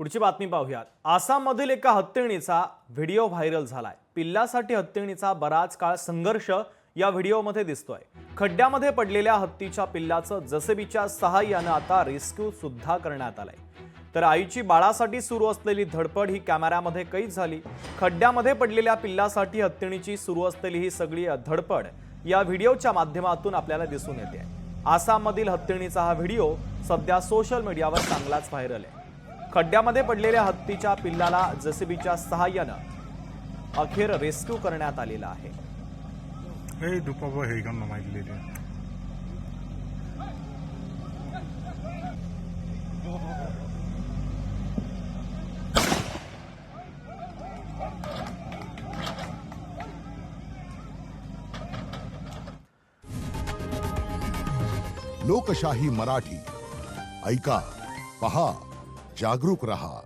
पुढची बातमी पाहूयात। आसाममधील एका हत्तीणीचा व्हिडिओ व्हायरल झालाय। पिल्लासाठी हत्तीणीचा बराच काळ संघर्ष या व्हिडिओमध्ये दिसतोय। खड्ड्यामध्ये पडलेल्या हत्तीच्या पिल्लाचं जेसीबीच्या सहाय्याने आता रेस्क्यू सुद्धा करण्यात आलंय। तर आईची बाळासाठी सुरू असलेली धडपड ही कॅमेऱ्यामध्ये कैद झाली। खड्ड्यामध्ये पडलेल्या पिल्लासाठी हत्तीणीची सुरू असलेली ही सगळी धडपड या व्हिडिओच्या माध्यमातून आपल्याला दिसून येते। आसाममधील हत्तीणीचा हा व्हिडिओ सध्या सोशल मीडियावर चांगलाच व्हायरल आहे। खड्ड्यामध्ये पडलेल्या हत्तीच्या पिल्लाला जेसीबीच्या सहाय्याने अखेर रेस्क्यू करण्यात आलेला आहे। लोकशाही मराठी ऐका, पहा, जागरूक रहा।